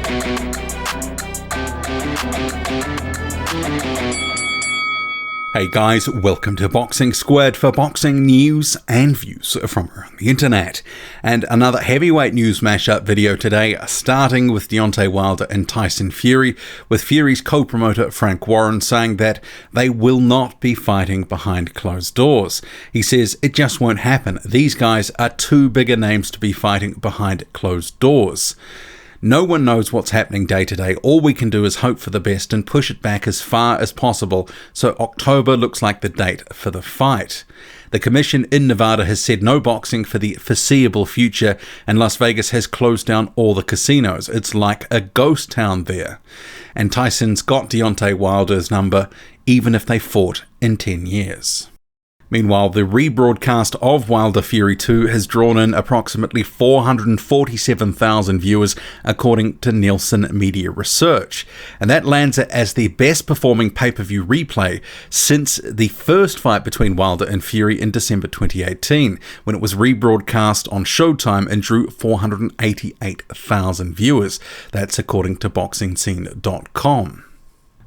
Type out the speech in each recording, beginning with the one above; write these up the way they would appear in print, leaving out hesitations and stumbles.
Hey guys, welcome to Boxing Squared for boxing news and views from around the internet. And another heavyweight news mashup video today, starting with Deontay Wilder and Tyson Fury, with Fury's co-promoter Frank Warren saying that they will not be fighting behind closed doors. He says it just won't happen. These guys are too big a names to be fighting behind closed doors. No one knows what's happening day to day. All we can do is hope for the best and push it back as far as possible, so October looks like the date for the fight. The commission in Nevada has said no boxing for the foreseeable future, and Las Vegas has closed down all the casinos. It's like a ghost town there. And Tyson's got Deontay Wilder's number, even if they fought in 10 years. Meanwhile, the rebroadcast of Wilder Fury 2 has drawn in approximately 447,000 viewers, according to Nielsen Media Research. And that lands it as the best performing pay-per-view replay since the first fight between Wilder and Fury in December 2018, when it was rebroadcast on Showtime and drew 488,000 viewers. That's according to BoxingScene.com.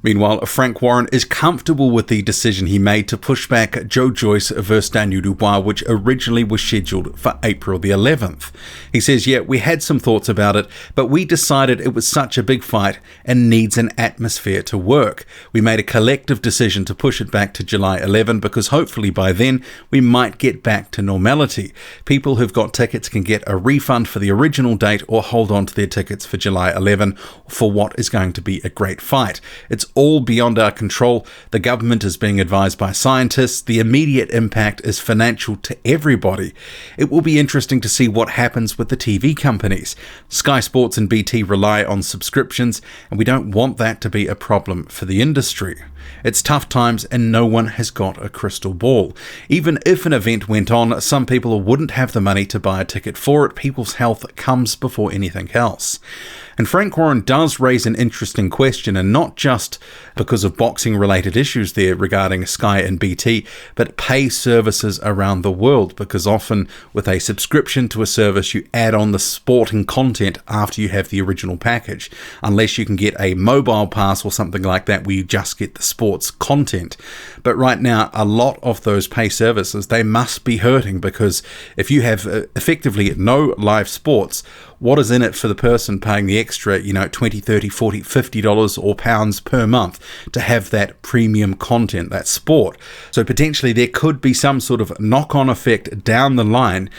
Meanwhile, Frank Warren is comfortable with the decision he made to push back Joyce versus Daniel Dubois, which originally was scheduled for April the 11th. He says, yeah, we had some thoughts about it, but we decided it was such a big fight and needs an atmosphere to work. We made a collective decision to push it back to July 11 because hopefully by then we might get back to normality. People who've got tickets can get a refund for the original date or hold on to their tickets for July 11 for what is going to be a great fight. It's all beyond our control. The government is being advised by scientists. The immediate impact is financial to everybody. It will be interesting to see what happens with the TV companies. Sky Sports and BT rely on subscriptions, and we don't want that to be a problem for the industry. It's tough times and no one has got a crystal ball. Even if an event went on, some people wouldn't have the money to buy a ticket for it. People's health comes before anything else. And Frank Warren does raise an interesting question, and not just because of boxing-related issues there regarding Sky and BT, but pay services around the world, because often with a subscription to a service, you add on the sporting content after you have the original package, unless you can get a mobile pass or something like that where you just get the sports content. But right now, a lot of those pay services, they must be hurting, because if you have effectively no live sports, what is in it for the person paying the extra, $20, $30, $40, $50 or pounds per month to have that premium content, that sport? So potentially there could be some sort of knock-on effect down the line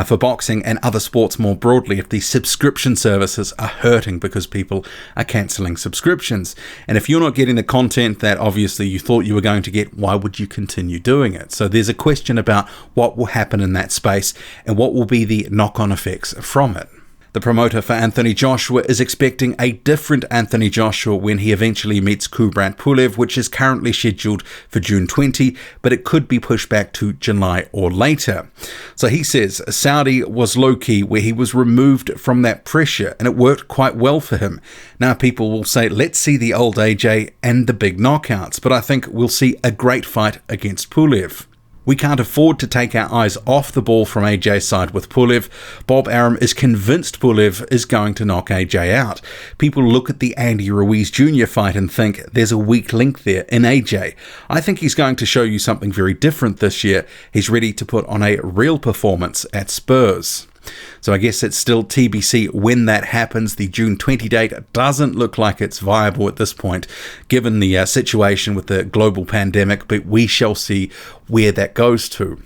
for boxing and other sports more broadly if these subscription services are hurting because people are cancelling subscriptions. And if you're not getting the content that obviously you thought you were going to get, why would you continue doing it? So there's a question about what will happen in that space and what will be the knock-on effects from it. The promoter for Anthony Joshua is expecting a different Anthony Joshua when he eventually meets Kubrat Pulev, which is currently scheduled for June 20, but it could be pushed back to July or later. So he says Saudi was low-key, where he was removed from that pressure, and it worked quite well for him. Now people will say, let's see the old AJ and the big knockouts, but I think we'll see a great fight against Pulev. We can't afford to take our eyes off the ball from AJ's side with Pulev. Bob Arum is convinced Pulev is going to knock AJ out. People look at the Andy Ruiz Jr. fight and think there's a weak link there in AJ. I think he's going to show you something very different this year. He's ready to put on a real performance at Spurs. So I guess it's still TBC when that happens. The June 20 date doesn't look like it's viable at this point, given the situation with the global pandemic, but we shall see where that goes to.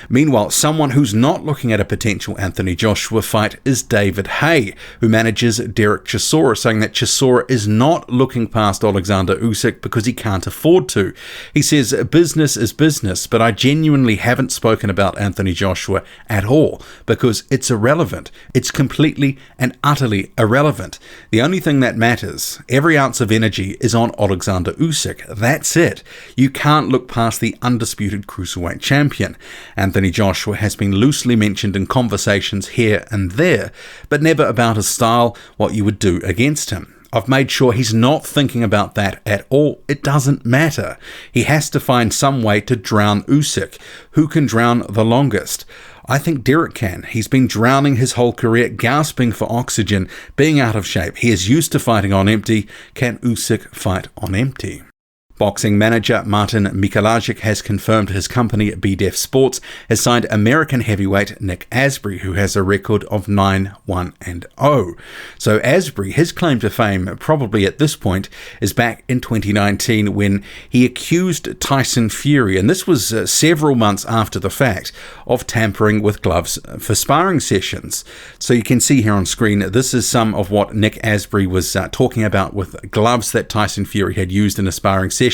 Meanwhile, someone who's not looking at a potential Anthony Joshua fight is David Haye, who manages Dereck Chisora, saying that Chisora is not looking past Oleksandr Uysk because he can't afford to. He says, business is business, but I genuinely haven't spoken about Anthony Joshua at all because it's irrelevant. It's completely and utterly irrelevant. The only thing that matters, every ounce of energy, is on Oleksandr Uysk. That's it. You can't look past the undisputed cruiserweight champion. Anthony Joshua has been loosely mentioned in conversations here and there, but never about his style, what you would do against him. I've made sure he's not thinking about that at all. It doesn't matter. He has to find some way to drown Uysk. Who can drown the longest? I think Dereck can. He's been drowning his whole career, gasping for oxygen, being out of shape. He is used to fighting on empty. Can Uysk fight on empty? Boxing manager Martin Mikalajic has confirmed his company BDEF Sports has signed American heavyweight Nick Asberry, who has a record of 9-1-0. So Asberry, his claim to fame, probably at this point, is back in 2019 when he accused Tyson Fury, and this was several months after the fact, of tampering with gloves for sparring sessions. So you can see here on screen, this is some of what Nick Asberry was talking about with gloves that Tyson Fury had used in a sparring session.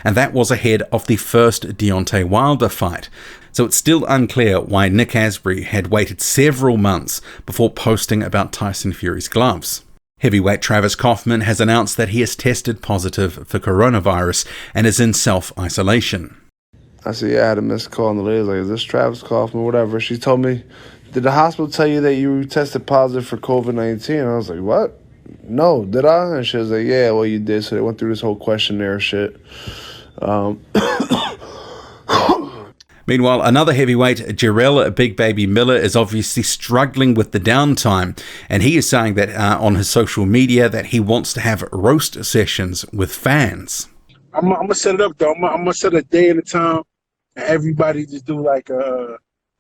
And that was ahead of the first Deontay Wilder fight. So it's still unclear why Nick Asberry had waited several months before posting about Tyson Fury's gloves. Heavyweight Travis Kauffman has announced that he has tested positive for coronavirus and is in self-isolation. I said, yeah, I had a missed call, and the lady's like, is this Travis Kauffman, whatever. She told me, did the hospital tell you that you tested positive for COVID-19? I was like, what? No, did I? And she was like, yeah, well, you did. So they went through this whole questionnaire shit. Meanwhile, another heavyweight, Jarrell Big Baby Miller, is obviously struggling with the downtime. And he is saying that on his social media that he wants to have roast sessions with fans. I'm going to set it up, though. I'm going to set a day and a time. And everybody just do like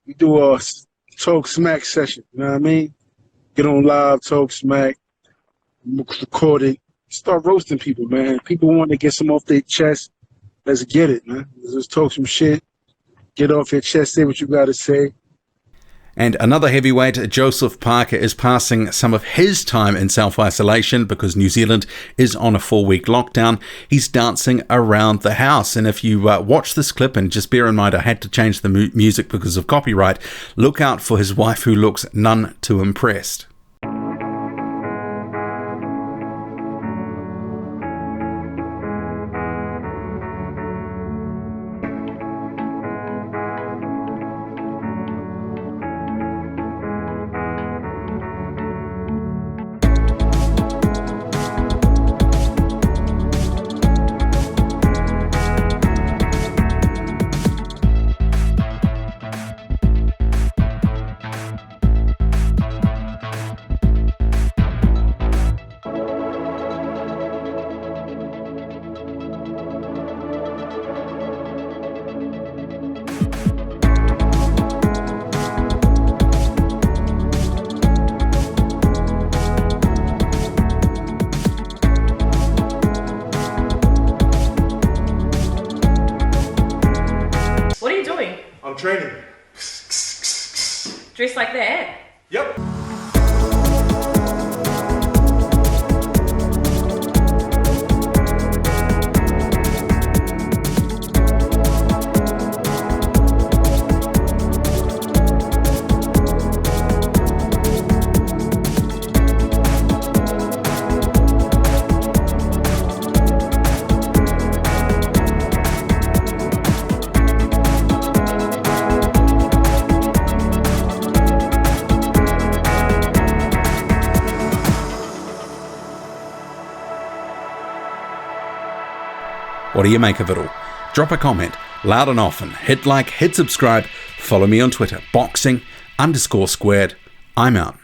we do a talk smack session. You know what I mean? Get on live, talk smack. Record it, start roasting people, man. People want to get some off their chest. Let's get it, man. Let's talk some shit. Get off your chest, say what you got to say. And another heavyweight, Joseph Parker, is passing some of his time in self-isolation because New Zealand is on a 4-week lockdown. He's dancing around the house. And if you watch this clip, and just bear in mind I had to change the music because of copyright, look out for his wife who looks none too impressed. I'm training. Dressed like that? Yep. What do you make of it all? Drop a comment, loud and often. Hit like, hit subscribe. Follow me on Twitter, boxing_squared. I'm out.